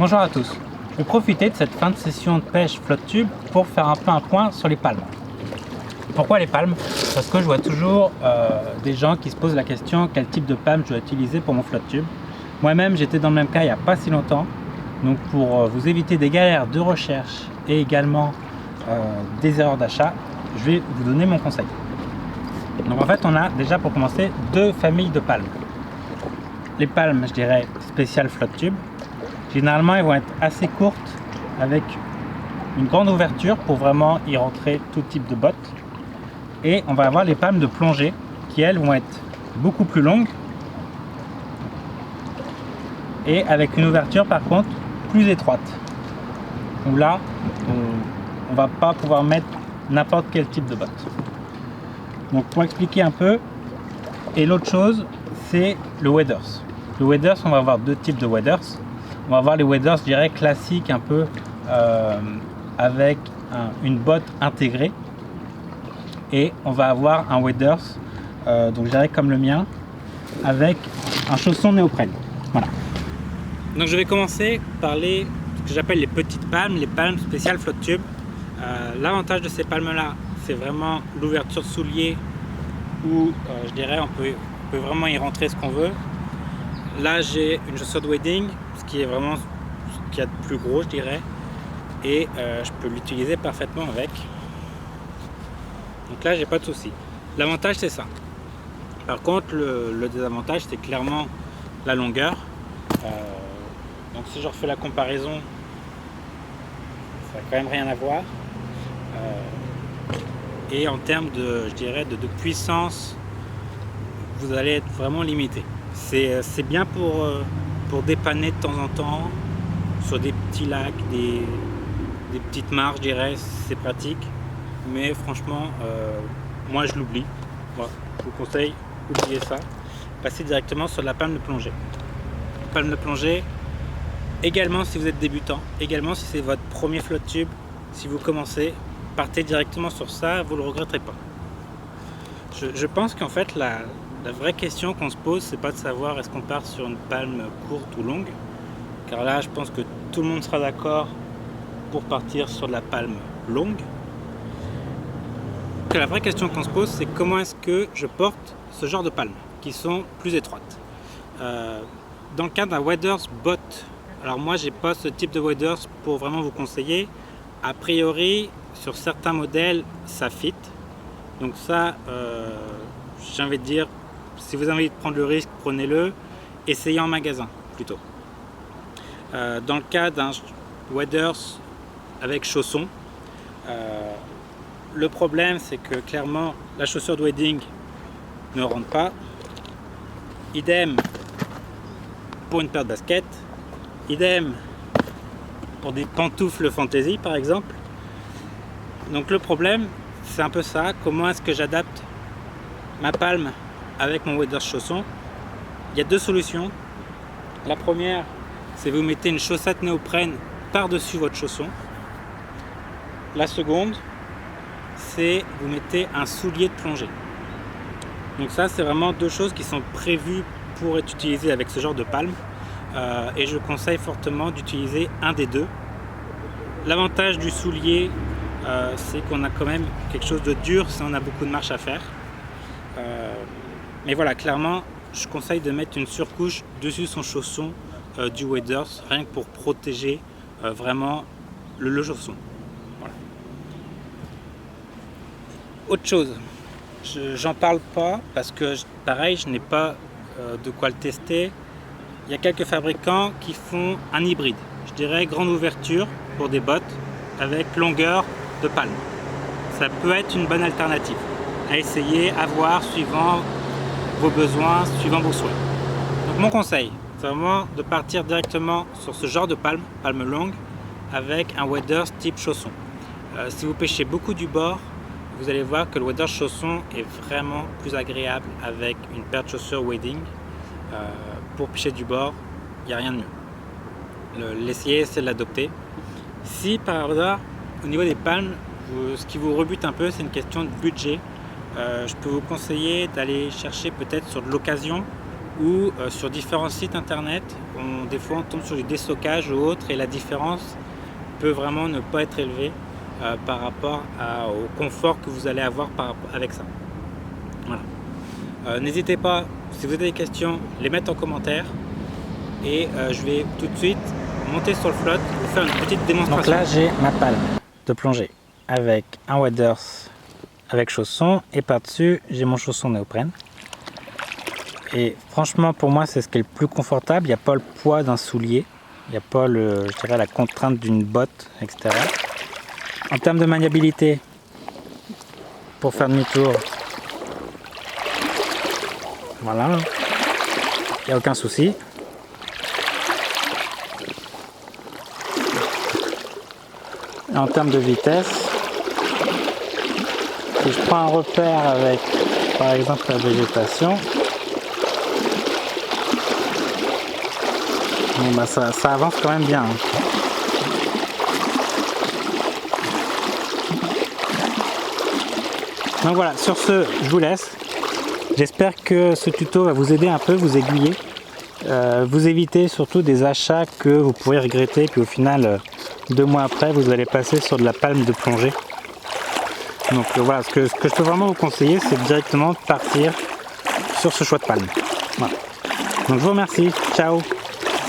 Bonjour à tous. Je vais profiter de cette fin de session de pêche flotte tube pour faire un peu un point sur les palmes. Pourquoi les palmes? Parce que je vois toujours des gens qui se posent la question quel type de palme je dois utiliser pour mon flotte tube. Moi-même j'étais dans le même cas il n'y a pas si longtemps. Donc pour vous éviter des galères de recherche et également des erreurs d'achat, je vais vous donner mon conseil. Donc en fait on a déjà pour commencer deux familles de palmes. Les palmes je dirais spéciales flotte tube. Généralement elles vont être assez courtes avec une grande ouverture pour vraiment y rentrer tout type de bottes. Et on va avoir les palmes de plongée qui elles vont être beaucoup plus longues et avec une ouverture par contre plus étroite. Donc là on va pas pouvoir mettre n'importe quel type de bottes. Donc pour expliquer un peu, et l'autre chose c'est le waders. Le waders, on va avoir deux types de waders. On va avoir les waders je dirais classiques un peu avec une botte intégrée, et on va avoir un waders donc je dirais comme le mien avec un chausson néoprène. Voilà. Donc je vais commencer par ce que j'appelle les petites palmes, les palmes spéciales flotte tube. L'avantage de ces palmes là c'est vraiment l'ouverture soulier où je dirais on peut vraiment y rentrer ce qu'on veut. Là j'ai une chaussure de wading, ce qui est vraiment ce qu'il y a de plus gros je dirais, et je peux l'utiliser parfaitement avec. Donc là j'ai pas de souci. L'avantage c'est ça. Par contre le désavantage c'est clairement la longueur. Donc si je refais la comparaison, ça n'a quand même rien à voir. Et en termes de, je dirais, de puissance, vous allez être vraiment limité. C'est bien pour dépanner de temps en temps sur des petits lacs, des petites marges, je dirais, c'est pratique. Mais franchement, moi je l'oublie. Voilà, je vous conseille, oubliez ça. Passez directement sur la palme de plongée. Palme de plongée, également si vous êtes débutant, également si c'est votre premier flotte tube, si vous commencez, partez directement sur ça, vous ne le regretterez pas. Je pense qu'en fait la vraie question qu'on se pose, c'est pas de savoir est-ce qu'on part sur une palme courte ou longue, car là je pense que tout le monde sera d'accord pour partir sur de la palme longue. La vraie question qu'on se pose, c'est comment est-ce que je porte ce genre de palmes qui sont plus étroites. Dans le cas d'un waders bot, alors moi j'ai pas ce type de waders pour vraiment vous conseiller. A priori sur certains modèles ça fit, donc ça j'ai envie de dire, si vous avez envie de prendre le risque, prenez-le, essayez en magasin plutôt. Dans le cas d'un waders avec chausson, le problème c'est que clairement la chaussure de wading ne rentre pas, idem pour une paire de baskets, idem pour des pantoufles fantasy par exemple. Donc le problème c'est un peu ça, comment est-ce que j'adapte ma palme avec mon waders chausson. Il y a deux solutions. La première c'est vous mettez une chaussette néoprène par dessus votre chausson. La seconde c'est vous mettez un soulier de plongée. Donc ça c'est vraiment deux choses qui sont prévues pour être utilisées avec ce genre de palme. Et je conseille fortement d'utiliser un des deux. L'avantage du soulier c'est qu'on a quand même quelque chose de dur si on a beaucoup de marche à faire. Mais voilà, clairement je conseille de mettre une surcouche dessus son chausson du waders, rien que pour protéger vraiment le chausson. Voilà. Autre chose, j'en parle pas parce que pareil je n'ai pas de quoi le tester. Il y a quelques fabricants qui font un hybride, je dirais grande ouverture pour des bottes avec longueur de palme. Ça peut être une bonne alternative à essayer, à voir suivant vos besoins, suivant vos souhaits. Donc mon conseil, c'est vraiment de partir directement sur ce genre de palme, palme longue, avec un waders type chausson. Si vous pêchez beaucoup du bord, vous allez voir que le waders chausson est vraiment plus agréable avec une paire de chaussures wading. Pour pêcher du bord, il n'y a rien de mieux. L'essayer, c'est de l'adopter. Si par hasard, au niveau des palmes, ce qui vous rebute un peu, c'est une question de budget, je peux vous conseiller d'aller chercher peut-être sur de l'occasion ou sur différents sites internet, des fois on tombe sur du déstockage ou autre et la différence peut vraiment ne pas être élevée par rapport au confort que vous allez avoir avec ça. Voilà. N'hésitez pas, si vous avez des questions, les mettre en commentaire et je vais tout de suite monter sur le flotte, vous faire une petite démonstration. Donc là j'ai ma palme de plongée avec un waders avec chausson et par-dessus j'ai mon chausson néoprène. Et franchement pour moi c'est ce qui est le plus confortable, il n'y a pas le poids d'un soulier, il n'y a pas je dirais, la contrainte d'une botte, etc. En termes de maniabilité, pour faire demi-tour, voilà, il n'y a aucun souci. Et en termes de vitesse, si je prends un repère avec par exemple la végétation, bon bah ça avance quand même bien. Donc voilà, sur ce, je vous laisse. J'espère que ce tuto va vous aider un peu, vous aiguiller, vous éviter surtout des achats que vous pourrez regretter, puis au final, 2 mois après, vous allez passer sur de la palme de plongée. Donc voilà, ce que je peux vraiment vous conseiller, c'est directement de partir sur ce choix de palme. Voilà. Donc je vous remercie, ciao!